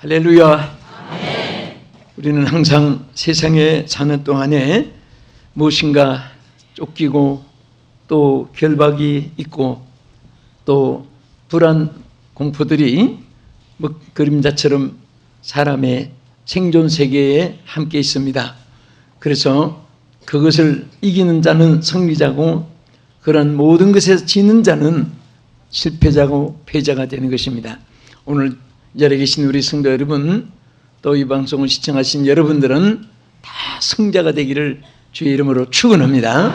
할렐루야. 우리는 항상 세상에 사는 동안에 무엇인가 쫓기고 또 결박이 있고 또 불안 공포들이 그림자처럼 사람의 생존 세계에 함께 있습니다. 그래서 그것을 이기는 자는 승리자고 그런 모든 것에서 지는 자는 실패자고 패자가 되는 것입니다. 오늘 이 자리에 계신 우리 성도 여러분, 또 이 방송을 시청하신 여러분들은 다 승자가 되기를 주의 이름으로 축원합니다.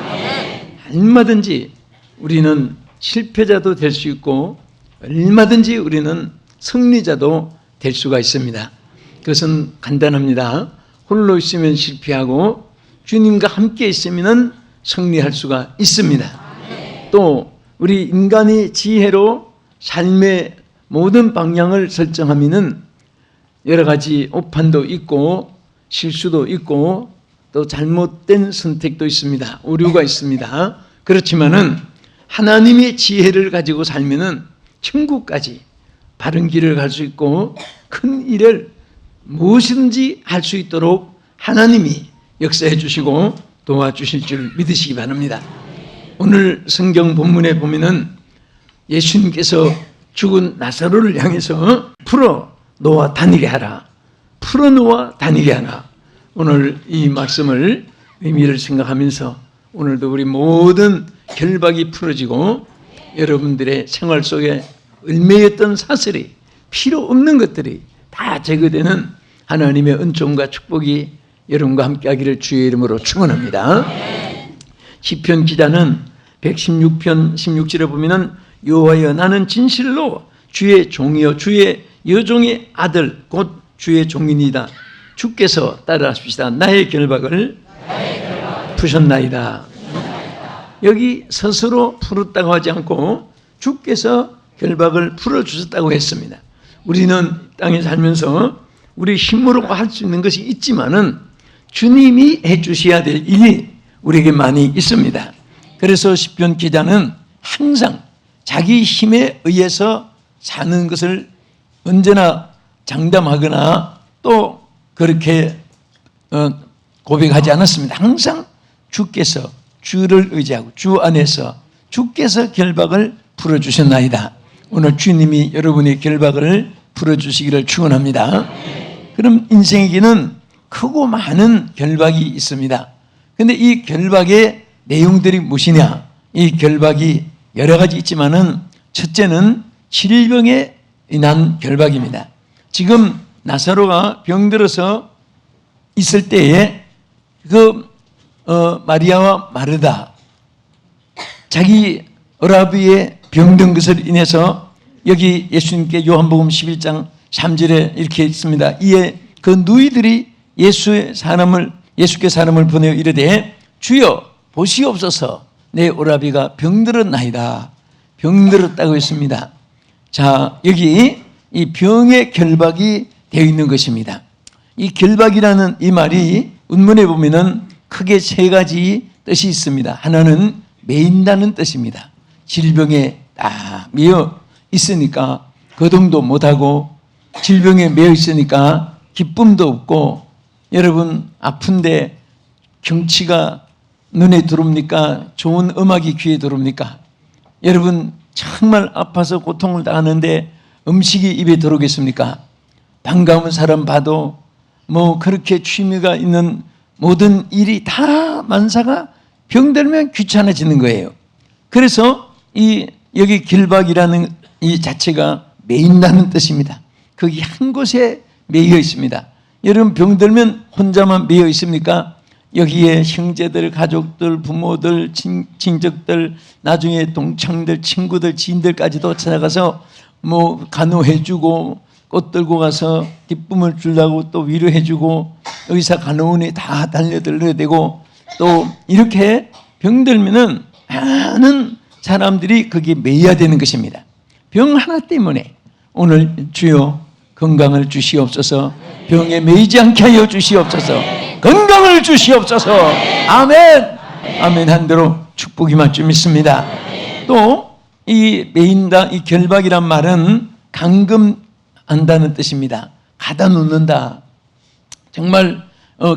얼마든지 우리는 실패자도 될 수 있고 얼마든지 우리는 승리자도 될 수가 있습니다. 그것은 간단합니다. 홀로 있으면 실패하고 주님과 함께 있으면 승리할 수가 있습니다. 또 우리 인간의 지혜로 삶의 모든 방향을 설정하면은 여러 가지 오판도 있고 실수도 있고 또 잘못된 선택도 있습니다. 오류가 있습니다. 그렇지만은 하나님의 지혜를 가지고 살면은 천국까지 바른 길을 갈 수 있고 큰 일을 무엇이든지 할 수 있도록 하나님이 역사해 주시고 도와주실 줄 믿으시기 바랍니다. 오늘 성경 본문에 보면은 예수님께서 죽은 나사로를 향해서 풀어 놓아 다니게 하라. 풀어 놓아 다니게 하라. 오늘 이 말씀을 의미를 생각하면서 오늘도 우리 모든 결박이 풀어지고 여러분들의 생활 속에 얽매였던 사슬이 필요 없는 것들이 다 제거되는 하나님의 은총과 축복이 여러분과 함께하기를 주의 이름으로 축원합니다. 시편 기자는 116편 16절에 보면은 여호와여 나는 진실로 주의 종이요 주의 여종의 아들 곧 주의 종이니이다. 주께서 따라하십시다. 나의 결박을 푸셨나이다. 여기 스스로 풀었다고 하지 않고 주께서 결박을 풀어주셨다고 했습니다. 우리는 땅에 살면서 우리 힘으로 할 수 있는 것이 있지만은 주님이 해주셔야 될 일이 우리에게 많이 있습니다. 그래서 시편 기자는 항상 자기 힘에 의해서 사는 것을 언제나 장담하거나 또 그렇게 고백하지 않았습니다. 항상 주께서 주를 의지하고 주 안에서 주께서 결박을 풀어주셨나이다. 오늘 주님이 여러분의 결박을 풀어주시기를 축원합니다. 그럼 인생에게는 크고 많은 결박이 있습니다. 그런데 이 결박의 내용들이 무엇이냐? 이 결박이 여러 가지 있지만은 첫째는 질병에 인한 결박입니다. 지금 나사로가 병들어서 있을 때에 마리아와 마르다 자기 어라비에 병든 것을 인해서 여기 예수님께 요한복음 11장 3절에 이렇게 있습니다. 이에 그 누이들이 예수께 사람을 보내어 이르되 주여 보시옵소서 내 오라비가 병들었나이다. 병들었다고 했습니다. 자, 여기 이 병의 결박이 되어 있는 것입니다. 이 결박이라는 이 말이 원문에 보면은 크게 세 가지 뜻이 있습니다. 하나는 매인다는 뜻입니다. 질병에 딱 매여 있으니까 거동도 못하고 질병에 매여 있으니까 기쁨도 없고 여러분 아픈데 경치가 눈에 들어옵니까? 좋은 음악이 귀에 들어옵니까? 여러분 정말 아파서 고통을 당하는데 음식이 입에 들어오겠습니까? 반가운 사람 봐도 뭐 그렇게 취미가 있는 모든 일이 다 만사가 병들면 귀찮아지는 거예요. 그래서 여기 결박이라는 이 자체가 매인다는 뜻입니다. 거기 한 곳에 매여 있습니다. 여러분 병들면 혼자만 매여 있습니까? 여기에 형제들, 가족들, 부모들, 친척들, 나중에 동창들, 친구들, 지인들까지도 찾아가서 뭐 간호해주고 꽃 들고 가서 기쁨을 주려고 또 위로해주고 의사 간호원이 다 달려들어야 되고 또 이렇게 병들면은 많은 사람들이 거기에 매여야 되는 것입니다. 병 하나 때문에 오늘 주여 건강을 주시옵소서. 병에 매이지 않게 하여 주시옵소서. 건강을 주시옵소서. 아멘. 아멘 한 대로 축복이 맞줄 믿습니다. 또 이 매인다, 이 결박이란 말은 감금한다는 뜻입니다. 닫아 놓는다. 정말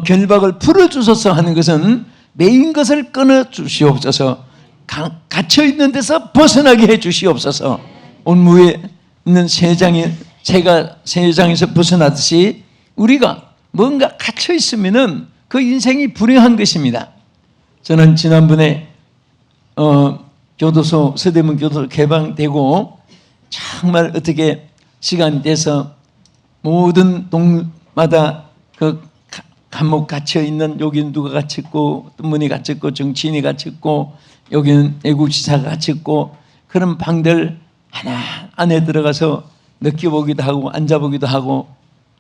결박을 풀어주소서 하는 것은 매인 것을 끊어 주시옵소서. 갇혀 있는 데서 벗어나게 해 주시옵소서. 온무에 있는 새가 새장에서 벗어나듯이 우리가 뭔가 갇혀 있으면은 그 인생이 불행한 것입니다. 저는 지난번에 교도소 서대문 교도소 개방되고 정말 어떻게 시간이 돼서 모든 동마다 그 감옥 갇혀 있는, 여기는 누가 갇혔고 문이 갇혔고 정치인이 갇혔고 여기는 애국지사가 갇혔고 그런 방들 하나 안에 들어가서 느껴보기도 하고 앉아보기도 하고,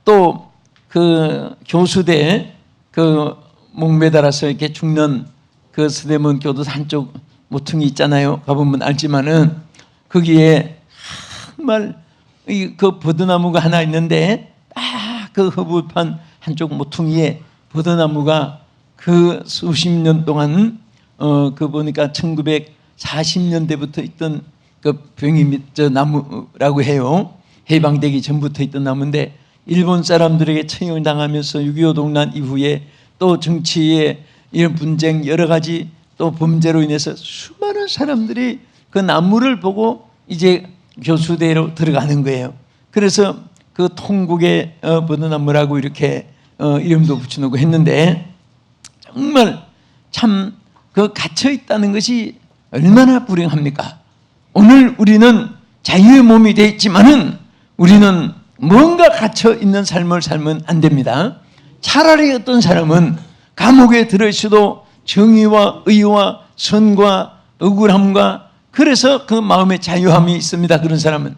또 그 교수대 그 목매달아서 이렇게 죽는 그 서대문 교도소 한쪽 모퉁이 있잖아요. 가보면 알지만은 거기에 정말 그 버드나무가 하나 있는데 그 허브판 한쪽 모퉁이에 버드나무가 그 수십 년 동안 그 보니까 1940년대부터 있던 그 병이 저 나무라고 해요. 해방되기 전부터 있던 나무인데 일본 사람들에게 처형을 당하면서 6.25 동란 이후에 또 정치의 이런 분쟁 여러 가지 또 범죄로 인해서 수많은 사람들이 그 나무를 보고 이제 교수대로 들어가는 거예요. 그래서 그 통국의 버드나무라고 이렇게 이름도 붙여놓고 했는데, 정말 참 그 갇혀 있다는 것이 얼마나 불행합니까? 오늘 우리는 자유의 몸이 되어 있지만은 우리는 뭔가 갇혀 있는 삶을 살면 안 됩니다. 차라리 어떤 사람은 감옥에 들어있어도 정의와 의와 선과 억울함과 그래서 그 마음에 자유함이 있습니다. 그런 사람은.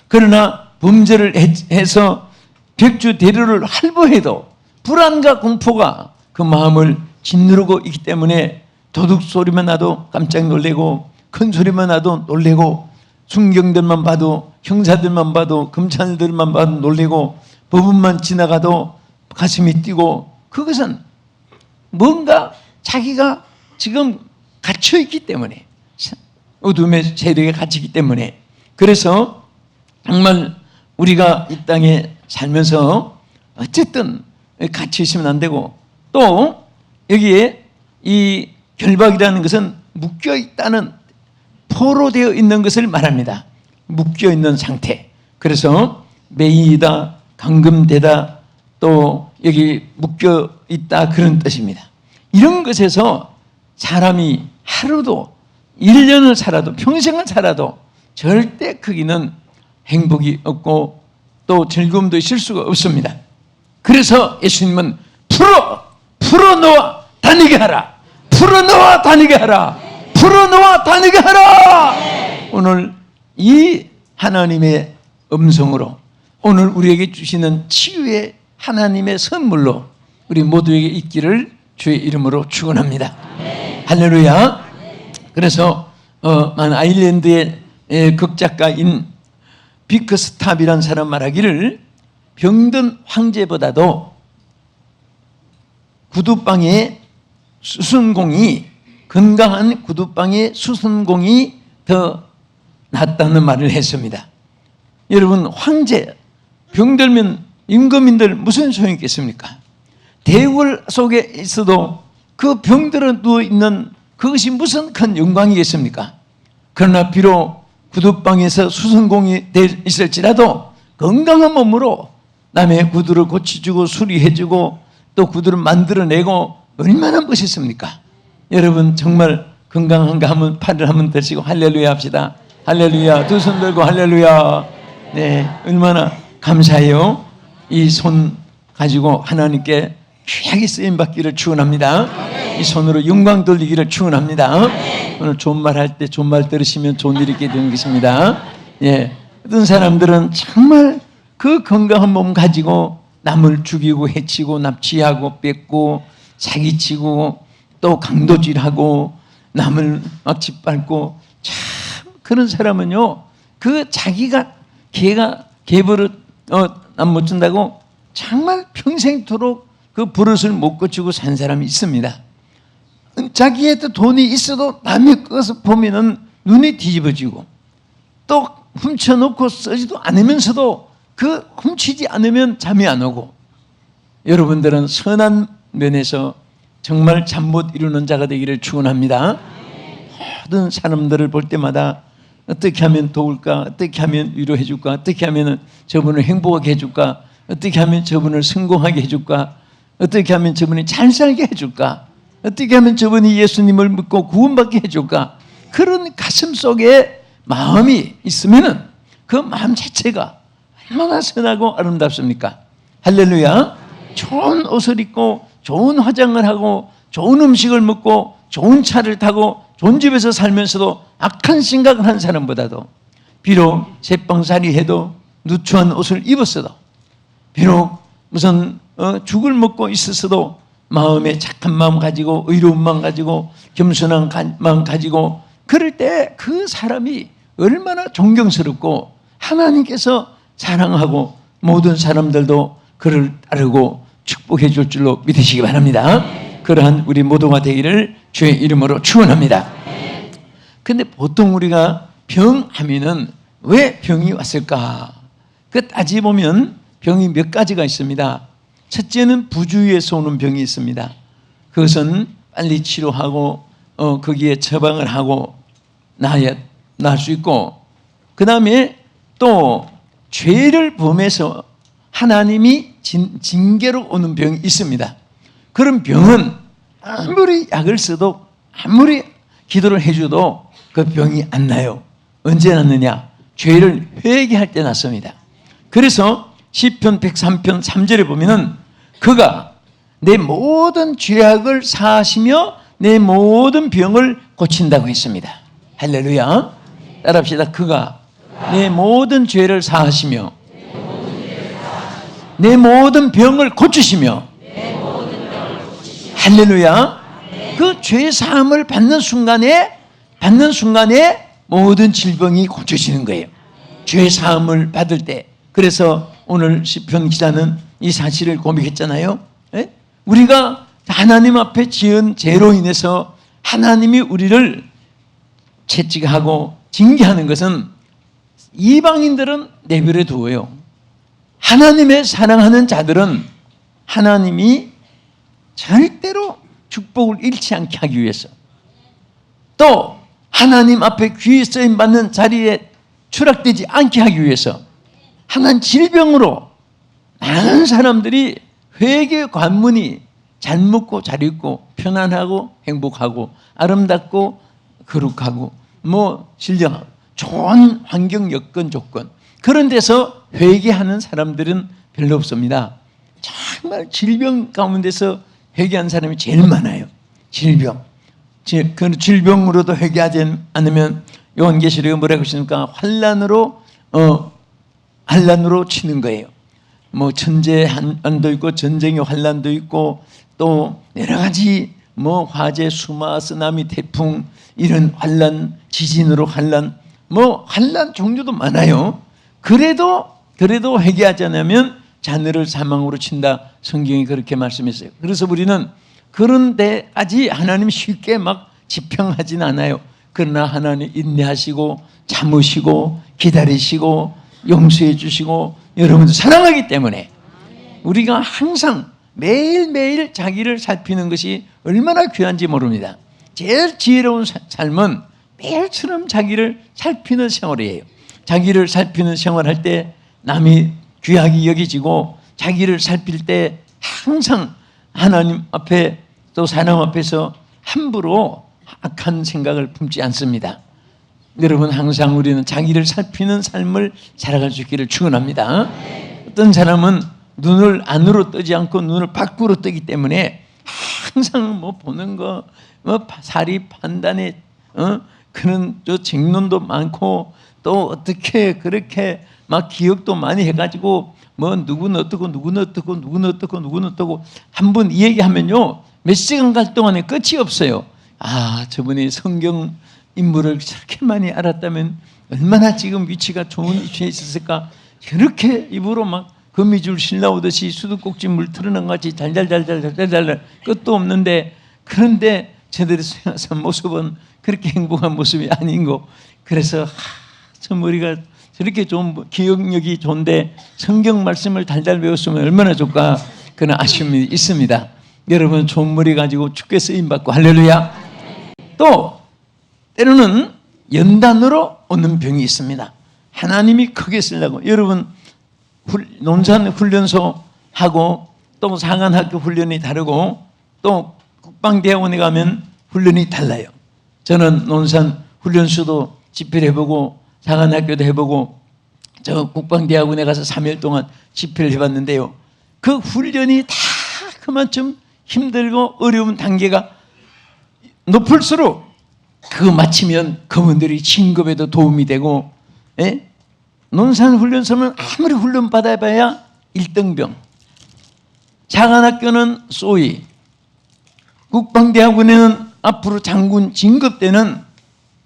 그러나 범죄를 해서 백주대류를 할보해도 불안과 공포가 그 마음을 짓누르고 있기 때문에 도둑 소리만 나도 깜짝 놀래고 큰 소리만 나도 놀래고 순경들만 봐도 형사들만 봐도 검찰들만 봐도 놀래고 법원만 지나가도 가슴이 뛰고, 그것은 뭔가 자기가 지금 갇혀 있기 때문에, 어둠의 세력에 갇히기 때문에. 그래서 정말 우리가 이 땅에 살면서 어쨌든 갇혀 있으면 안 되고, 또 여기에 이 결박이라는 것은 묶여 있다는, 포로되어 있는 것을 말합니다. 묶여 있는 상태. 그래서 매이다, 감금되다, 또 여기 묶여 있다, 그런 뜻입니다. 이런 것에서 사람이 하루도 1년을 살아도 평생을 살아도 절대 거기는 행복이 없고 또 즐거움도 있을 수가 없습니다. 그래서 예수님은 풀어놓아 다니게 하라. 풀어놓아 다니게 하라. 풀어놓아 다니게 하라. 오늘 이 하나님의 음성으로, 오늘 우리에게 주시는 치유의 하나님의 선물로 우리 모두에게 있기를 주의 이름으로 축원합니다. 할렐루야. 그래서 아일랜드의 극작가인 비크스탑이라는 사람 말하기를, 병든 황제보다도 구두방의 수선공이, 건강한 구두방의 수선공이 더 낫다는 말을 했습니다. 여러분, 황제 병들면 임금인들 무슨 소용이 있겠습니까? 대궐 속에 있어도 그 병들어 누워있는 그것이 무슨 큰 영광이겠습니까? 그러나 비록 구두방에서 수선공이 돼 있을지라도 건강한 몸으로 남의 구두를 고쳐주고 수리해주고 또 구두를 만들어내고 얼마나 멋있습니까? 여러분, 정말 건강한가 하면 팔을 한번 드시고 할렐루야 합시다. 할렐루야. 두 손 들고 할렐루야. 네, 얼마나 감사해요. 이 손 가지고 하나님께 귀하게 쓰임받기를 축원합니다. 이 손으로 영광 돌리기를 축원합니다. 오늘 좋은 말 할 때 좋은 말 들으시면 좋은 일이 있게 되는 것입니다. 예, 어떤 사람들은 정말 그 건강한 몸 가지고 남을 죽이고 해치고 납치하고 뺏고 사기치고 또 강도질하고 남을 막 짓밟고, 참 그런 사람은요, 그 자기가 개버릇 남 못 준다고 정말 평생토록 그 버릇을 못 고치고 산 사람이 있습니다. 자기한테 돈이 있어도 남의 것을 보면은 눈이 뒤집어지고 또 훔쳐놓고 쓰지도 않으면서도 그 훔치지 않으면 잠이 안 오고, 여러분들은 선한 면에서 정말 잠 못 이루는 자가 되기를 축원합니다. 모든 사람들을 볼 때마다 어떻게 하면 도울까, 어떻게 하면 위로해 줄까, 어떻게 하면 저분을 행복하게 해줄까, 어떻게 하면 저분을 성공하게 해줄까, 어떻게 하면 저분이 잘 살게 해줄까, 어떻게 하면 저분이 예수님을 믿고 구원받게 해줄까, 그런 가슴 속에 마음이 있으면은 그 마음 자체가 얼마나 선하고 아름답습니까? 할렐루야. 좋은 옷을 입고 좋은 화장을 하고 좋은 음식을 먹고 좋은 차를 타고 좋은 집에서 살면서도 악한 생각을 한 사람보다도, 비록 새빵살이 해도 누추한 옷을 입었어도, 비록 무슨 죽을 먹고 있었어도 마음에 착한 마음 가지고 의로운 마음 가지고 겸손한 마음 가지고, 그럴 때 그 사람이 얼마나 존경스럽고 하나님께서 사랑하고 모든 사람들도 그를 따르고 축복해 줄 줄로 믿으시기 바랍니다. 그러한 우리 모두가 되기를 주의 이름으로 축원합니다. 근데 보통 우리가 병하면은 왜 병이 왔을까? 그 따지보면 병이 몇 가지가 있습니다. 첫째는 부주의에서 오는 병이 있습니다. 그것은 빨리 치료하고 거기에 처방을 하고 나을 수 있고, 그 다음에 또 죄를 범해서 하나님이 징계로 오는 병이 있습니다. 그런 병은 아무리 약을 써도 아무리 기도를 해줘도 그 병이 안 나요. 언제 났느냐? 죄를 회개할 때 났습니다. 그래서 시편 103편 3절에 보면은 그가 내 모든 죄악을 사하시며 내 모든 병을 고친다고 했습니다. 할렐루야. 따라합시다. 그가 내 모든 죄를 사하시며 내 모든 병을 고치시며. 할렐루야. 그 죄 사함을 받는 순간에 모든 질병이 고쳐지는 거예요. 죄 사함을 받을 때. 그래서 오늘 시편 기자는 이 사실을 고백했잖아요. 에? 우리가 하나님 앞에 지은 죄로 인해서 하나님이 우리를 채찍하고 징계하는 것은 이방인들은 내버려 두어요. 하나님의 사랑하는 자들은 하나님이 절대로 축복을 잃지 않게 하기 위해서, 또 하나님 앞에 귀히 쓰임받는 자리에 추락되지 않게 하기 위해서 하나님 질병으로 많은 사람들이 회개 관문이 잘 먹고 잘 입고 편안하고 행복하고 아름답고 거룩하고 신령하고 좋은 환경 여건 조건, 그런 데서 회개하는 사람들은 별로 없습니다. 정말 질병 가운데서 회개한 사람이 제일 많아요. 질병. 그 질병으로도 회개하지 않으면 요한계시록에 뭐라고 했습니까? 환란으로 치는 거예요. 천재한도 있고 전쟁의 환란도 있고 또 여러 가지 화재, 수마, 쓰나미, 태풍, 이런 환란, 지진으로 환란, 환란 종류도 많아요. 그래도 회개하지 않으면 자녀를 사망으로 친다. 성경이 그렇게 말씀했어요. 그래서 우리는 그런 데까지 하나님 쉽게 막 지평하진 않아요. 그러나 하나님 인내하시고 참으시고 기다리시고 용서해 주시고 여러분들 사랑하기 때문에 우리가 항상 매일매일 자기를 살피는 것이 얼마나 귀한지 모릅니다. 제일 지혜로운 삶은 매일처럼 자기를 살피는 생활이에요. 자기를 살피는 생활할 때 남이 귀하게 여기지고, 자기를 살필 때 항상 하나님 앞에 또 사람 앞에서 함부로 악한 생각을 품지 않습니다. 여러분, 항상 우리는 자기를 살피는 삶을 살아갈 수 있기를 축원합니다. 어떤 사람은 눈을 안으로 뜨지 않고 눈을 밖으로 뜨기 때문에 항상 보는 거, 사리 판단에 그런 쟁론도 많고, 또 어떻게 그렇게 막 기억도 많이 해가지고 누구는 어떻고 누구는 어떻고 누구는 어떻고 누구는 어떻고 한 번 이 얘기하면요 몇 시간 갈 동안에 끝이 없어요. 저분이 성경 인물을 저렇게 많이 알았다면 얼마나 지금 위치가 좋은 위치에 있었을까. 저렇게 입으로 막 거미줄 실나오듯이 수도꼭지 물 틀어놓은 것 같이 달달달달달달 끝도 없는데, 그런데 저들의 수행하는 모습은 그렇게 행복한 모습이 아닌 거. 그래서 저 머리가 저렇게 좀 기억력이 좋은데 성경 말씀을 달달 외웠으면 얼마나 좋을까 그런 아쉬움이 있습니다. 여러분 좋은 머리 가지고 주께 쓰임받고 할렐루야. 또 때로는 연단으로 오는 병이 있습니다. 하나님이 크게 쓰려고. 여러분 논산 훈련소 하고 또 상한학교 훈련이 다르고 또 국방대학원에 가면 훈련이 달라요. 저는 논산 훈련소도 집회를 해보고 상한학교도 해보고 저 국방대학원에 가서 3일 동안 집회를 해봤는데요. 그 훈련이 다 그만큼 힘들고 어려운 단계가 높을수록 그거 마치면 그분들이 진급에도 도움이 되고, 예? 논산 훈련소는 아무리 훈련 받아봐야 1등병, 상한학교는 소위, 국방대학원에는 앞으로 장군 진급 때는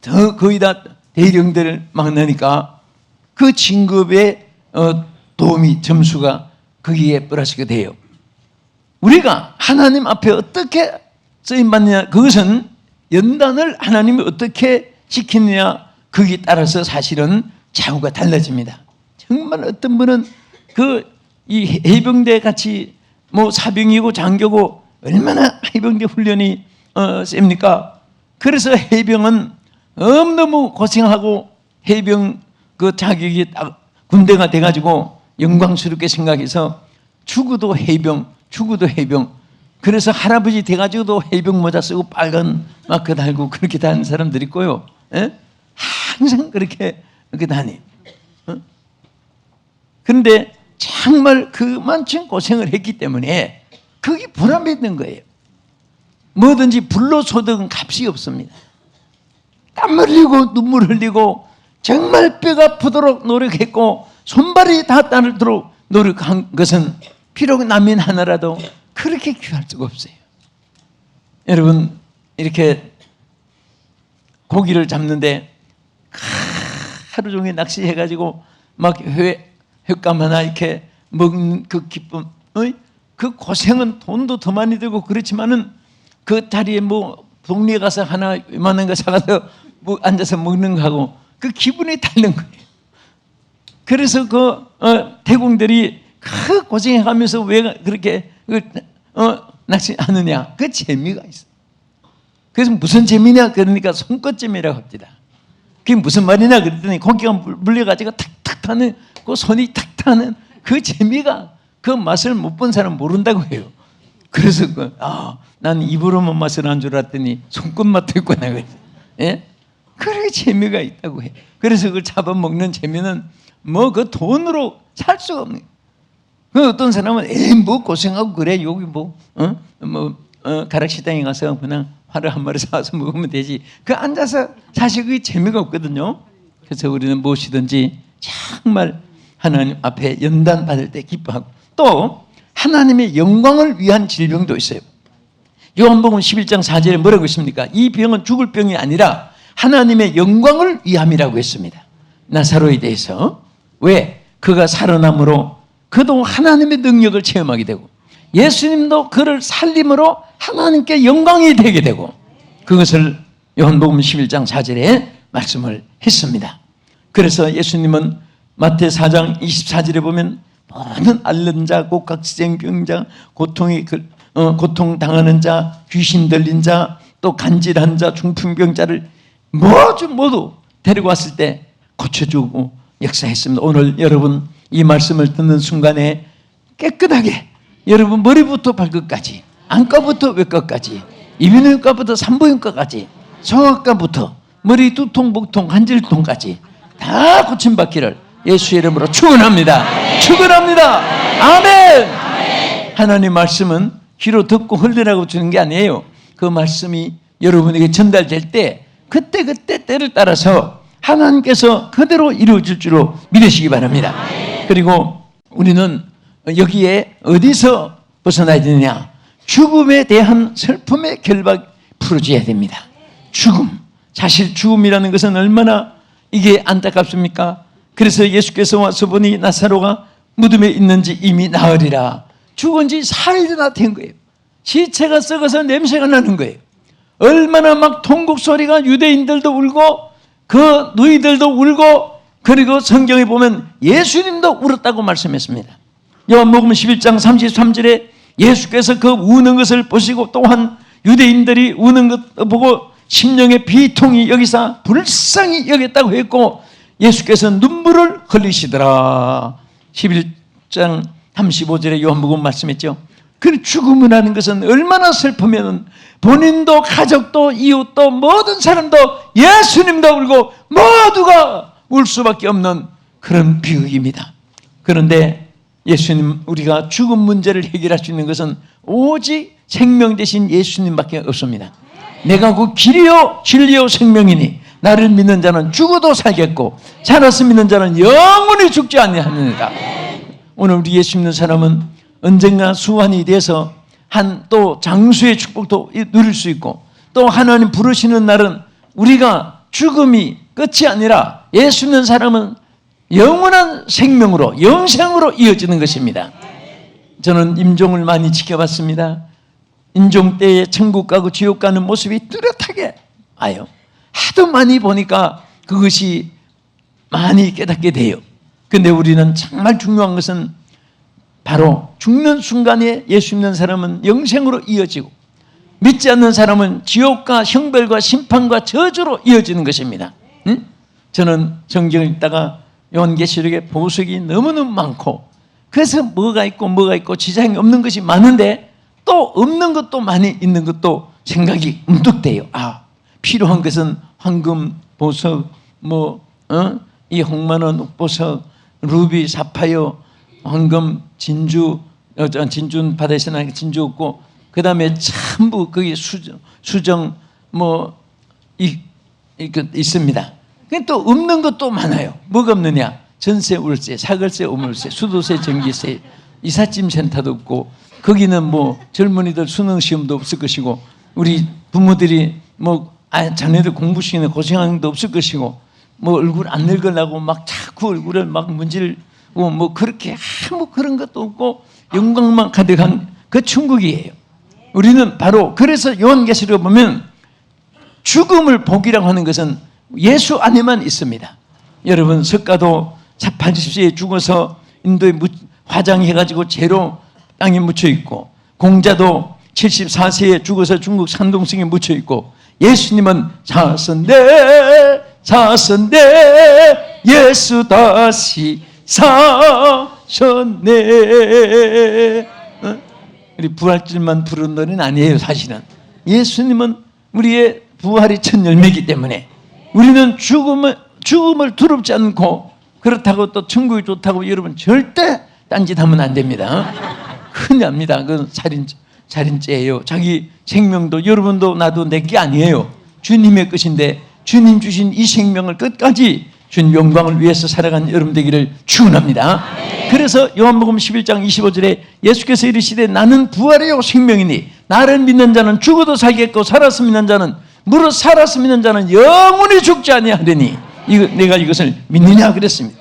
더 거의 다 대령들을 만나니까 그 진급에 도움이 점수가 거기에 플러스가 돼요. 우리가 하나님 앞에 어떻게 쓰임받느냐, 그것은 연단을 하나님이 어떻게 시키느냐, 거기에 따라서 사실은 차후가 달라집니다. 정말 어떤 분은 이 해병대 같이 뭐 사병이고 장교고 얼마나 해병대 훈련이 셉니까? 그래서 해병은 너무 고생하고 해병 그 자격이 딱 군대가 돼가지고 영광스럽게 생각해서 죽어도 해병, 죽어도 해병. 그래서 할아버지 돼가지고도 해병 모자 쓰고 빨간 마크 달고 그렇게 다니는 사람들이 있고요. 예? 항상 그렇게 다니. 그런데 정말 그만큼 고생을 했기 때문에 그게 보람이 있는 거예요. 뭐든지 불로소득은 값이 없습니다. 땀 흘리고 눈물 흘리고 정말 뼈가 아프도록 노력했고 손발이 다 따르도록 노력한 것은 비록 남인 하나라도 그렇게 귀할 수가 없어요. 여러분 이렇게 고기를 잡는데 하루 종일 낚시해가지고 막 횟감 하나 이렇게 먹는 그 기쁨, 그 고생은 돈도 더 많이 들고 그렇지만은 그 자리에 뭐 동네에 가서 하나 이만한 거 사가서 뭐 앉아서 먹는 거하고 그 기분이 다른 거예요. 그래서 대공들이 그 고생해가면서 왜 그렇게 낚시하느냐, 그 재미가 있어. 그래서 무슨 재미냐 그러니까 손끝재미라고 합니다. 그게 무슨 말이냐 그랬더니 고기가 물려가지고 탁탁 타는 그 손이 탁 타는 그 재미가, 그 맛을 못 본 사람 모른다고 해요. 그래서 난 입으로만 맛을 안 줄 알았더니 손끝맛도 있구나. 예? 그렇게 재미가 있다고 해. 그래서 그걸 잡아먹는 재미는 뭐 그 돈으로 살 수가 없는. 그 어떤 사람은 뭐 고생하고 그래 여기 가락시장에 가서 그냥 화를 한 마리 사와서 먹으면 되지. 그 앉아서 사실 그게 재미가 없거든요. 그래서 우리는 무엇이든지 정말 하나님 앞에 연단 받을 때 기뻐하고, 또 하나님의 영광을 위한 질병도 있어요. 요한복음 11장 4절에 뭐라고 했습니까? 이 병은 죽을 병이 아니라 하나님의 영광을 위함이라고 했습니다. 나사로에 대해서. 왜? 그가 살아남으로 그도 하나님의 능력을 체험하게 되고 예수님도 그를 살림으로 하나님께 영광이 되게 되고, 그것을 요한복음 11장 4절에 말씀을 했습니다. 그래서 예수님은 마태 4장 24절에 보면 모든 앓는 자, 곡각지증 병자, 고통당하는 자, 귀신 들린 자, 또 간질한 자, 중풍병자를 모두 데리고 왔을 때 고쳐주고 역사했습니다. 오늘 여러분 이 말씀을 듣는 순간에 깨끗하게 여러분 머리부터 발끝까지, 안과부터 외과까지, 이비인후과부터 산부인과까지, 성악과부터 머리 두통, 목통, 관절통까지 다 고침받기를 예수의 이름으로 축원합니다. 축원합니다. 아멘. 하나님 말씀은 귀로 듣고 흘리라고 주는 게 아니에요. 그 말씀이 여러분에게 전달될 때 그때 때를 따라서 하나님께서 그대로 이루어질 줄로 믿으시기 바랍니다. 그리고 우리는 여기에 어디서 벗어나야 되느냐? 죽음에 대한 슬픔의 결박 풀어줘야 됩니다. 죽음, 사실 죽음이라는 것은 얼마나 이게 안타깝습니까? 그래서 예수께서 와서 보니 나사로가 무덤에 있는지 이미 나으리라. 죽은 지 사흘이나 된 거예요. 시체가 썩어서 냄새가 나는 거예요. 얼마나 막 통곡 소리가, 유대인들도 울고 그 누이들도 울고 그리고 성경에 보면 예수님도 울었다고 말씀했습니다. 요한복음 11장 33절에 예수께서 그 우는 것을 보시고 또한 유대인들이 우는 것 보고 심령의 비통이 여기서 불쌍히 여겼다고 했고 예수께서 눈물을 흘리시더라. 11장 35절에 요한복음 말씀했죠. 그 죽음이라는 것은 얼마나 슬프면 본인도 가족도 이웃도 모든 사람도 예수님도 울고 모두가 울 수밖에 없는 그런 비극입니다. 그런데 예수님, 우리가 죽음 문제를 해결할 수 있는 것은 오직 생명 대신 예수님밖에 없습니다. 내가 그 길이요 진리요 생명이니 나를 믿는 자는 죽어도 살겠고 살아서 믿는 자는 영원히 죽지 아니하느니라. 오늘 우리 예수 믿는 사람은 언젠가 수환이 돼서 한 또 장수의 축복도 누릴 수 있고 또 하나님 부르시는 날은 우리가 죽음이 끝이 아니라 예수 믿는 사람은 영원한 생명으로 영생으로 이어지는 것입니다. 저는 임종을 많이 지켜봤습니다. 임종 때에 천국 가고 지옥 가는 모습이 뚜렷하게 와요. 하도 많이 보니까 그것이 많이 깨닫게 돼요. 근데 우리는 정말 중요한 것은 바로 죽는 순간에 예수 믿는 사람은 영생으로 이어지고 믿지 않는 사람은 지옥과 형벌과 심판과 저주로 이어지는 것입니다. 응? 저는 성경을 읽다가 요한계시록에 보석이 너무너무 많고 그래서 뭐가 있고 지장이 없는 것이 많은데 또 없는 것도 많이 있는 것도 생각이 움뚝돼요. 필요한 것은 황금, 보석, 이 홍만원, 옥보석, 루비, 사파이어, 황금, 진주, 진주는 바다에서 나는 진주 없고 그 다음에 전부 거기 수정 있습니다. 또 없는 것도 많아요. 뭐가 없느냐? 전세, 월세, 사글세, 오물세, 수도세, 전기세, 이삿짐 센터도 없고 거기는 젊은이들 수능 시험도 없을 것이고 우리 부모들이 자녀들 공부시키는 고생하는 도 없을 것이고 얼굴 안 늙으려고 막 자꾸 얼굴을 막 문질고 그렇게 아무 그런 것도 없고 영광만 가득한 그 천국이에요. 우리는 바로 그래서 요한계시록에 보면 죽음을 복이라고 하는 것은 예수 안에만 있습니다. 여러분 석가도 80세에 죽어서 인도에 화장해가지고 재로 땅에 묻혀 있고 공자도 74세에 죽어서 중국 산동성에 묻혀 있고 예수님은 사선대 예수 다시 사셨네. 우리 부활절만 부른 노래는 아니에요. 사실은 예수님은 우리의 부활이 첫 열매이기 때문에 우리는 죽음을 두렵지 않고 그렇다고 또 천국이 좋다고 여러분 절대 딴짓하면 안 됩니다. 큰일 납니다. 그건 살인죄예요. 자기 생명도 여러분도 나도 내 게 아니에요. 주님의 것인데 주님 주신 이 생명을 끝까지 주님 영광을 위해서 살아간 여러분 되기를 축원합니다. 그래서 요한복음 11장 25절에 예수께서 이르시되 나는 부활이요 생명이니 나를 믿는 자는 죽어도 살겠고 살아서 믿는 자는 무릇 살아서 믿는 자는 영원히 죽지 아니하리니 내가 이것을 믿느냐 그랬습니다.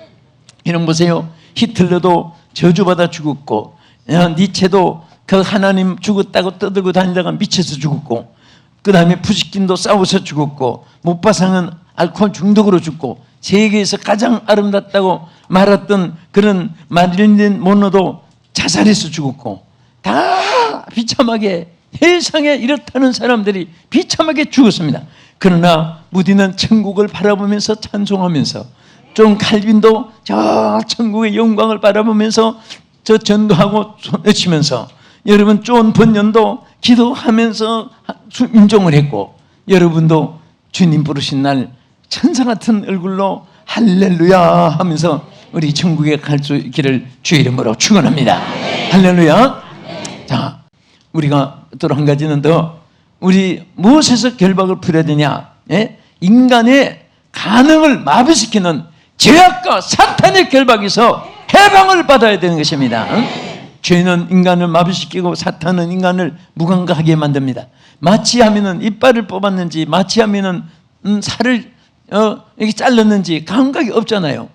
이런 보세요. 히틀러도 저주받아 죽었고 니체도 그 하나님 죽었다고 떠들고 다니다가 미쳐서 죽었고 그 다음에 푸시킨도 싸워서 죽었고 못바상은 알코올 중독으로 죽고 세계에서 가장 아름답다고 말했던 그런 마릴린 monroe도 자살해서 죽었고 다 비참하게 세상에 이렇다는 사람들이 비참하게 죽었습니다. 그러나 무디는 천국을 바라보면서 찬송하면서 존 칼빈도 저 천국의 영광을 바라보면서 저 전도하고 외치면서 여러분 존 번연도 기도하면서 임종을 했고 여러분도 주님 부르신 날 천사 같은 얼굴로 할렐루야 하면서 우리 천국에 갈 수 있기를 주의 이름으로 축원합니다. 할렐루야. 자, 우리가 또 한 가지는 더 우리 무엇에서 결박을 풀어야 되냐? 인간의 가능을 마비시키는 죄악과 사탄의 결박에서 해방을 받아야 되는 것입니다. 죄는 인간을 마비시키고 사탄은 인간을 무감각하게 만듭니다. 마치 하면은 이빨을 뽑았는지 마치 하면은 살을 이렇게 잘랐는지 감각이 없잖아요.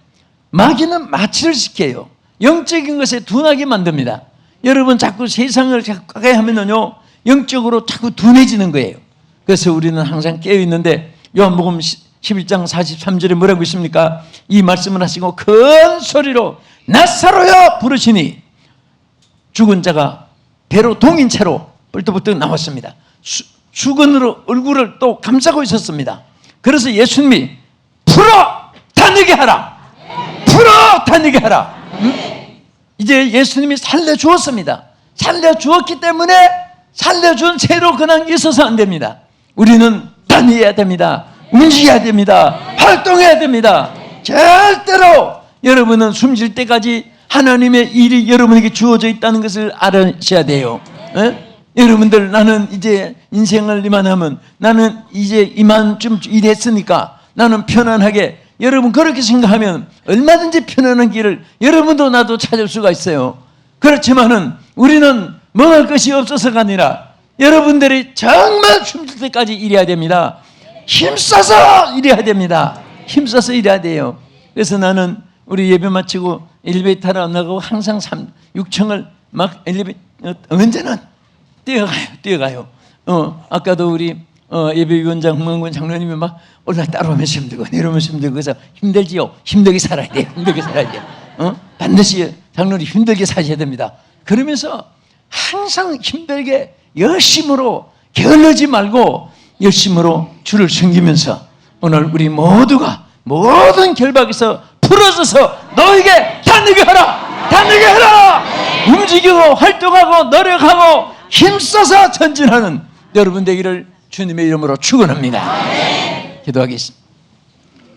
마귀는 마취를 시켜요. 영적인 것에 둔하게 만듭니다. 여러분 자꾸 세상을 가까이 하면은요 영적으로 자꾸 둔해지는 거예요. 그래서 우리는 항상 깨어 있는데 요한복음 11장 43절에 뭐라고 있습니까? 이 말씀을 하시고 큰 소리로 나사로여 부르시니 죽은 자가 배로 동인 채로 뻘떡뻘떡 나왔습니다. 수건으로 얼굴을 또 감싸고 있었습니다. 그래서 예수님이 풀어 다니게 하라. 풀어 다니게 하라. 이제 예수님이 살려주었습니다. 살려주었기 때문에 살려준 채로 그냥 있어서 안 됩니다. 우리는 다녀야 됩니다. 움직여야 됩니다. 활동해야 됩니다. 절대로 여러분은 숨쉴 때까지 하나님의 일이 여러분에게 주어져 있다는 것을 알아셔야 돼요. 여러분들, 나는 이제 인생을 이만하면, 나는 이제 이만쯤 일했으니까 나는 편안하게, 여러분 그렇게 생각하면 얼마든지 편안한 길을 여러분도 나도 찾을 수가 있어요. 그렇지만은 우리는 먹을 것이 없어서가 아니라 여러분들이 정말 숨질 때까지 일해야 됩니다. 힘써서 일해야 됩니다. 힘써서 일해야 돼요. 그래서 나는 우리 예배 마치고 엘리베이터 타러 안 나가고 항상 6층을 막 언제나 뛰어가요. 아까도 우리 예배위원장 홍명근 장로님이 막 올라 따라오면서 힘들고 내려오면서 힘들고, 그래서 힘들지요. 힘들게 살아야 돼요. 힘들게 살아야 돼요. 반드시 장로님 힘들게 사셔야 됩니다. 그러면서 항상 힘들게 열심으로 게을르지 말고 열심으로 주를 섬기면서 오늘 우리 모두가 모든 결박에서 풀어져서 너에게 다니게 하라! 다니게 하라! 움직이고 활동하고 노력하고 힘써서 전진하는 여러분 되기를 주님의 이름으로 축원합니다. 기도하겠습니다.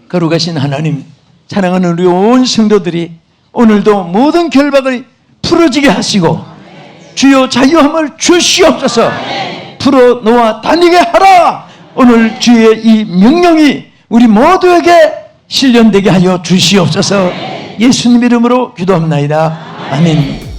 거룩하신 하나님, 사랑하는 우리 온 성도들이 오늘도 모든 결박을 풀어지게 하시고 주여 자유함을 주시옵소서. 풀어 놓아 다니게 하라. 오늘 주의 이 명령이 우리 모두에게 실현되게 하여 주시옵소서. 예수님 이름으로 기도합나이다. 아멘.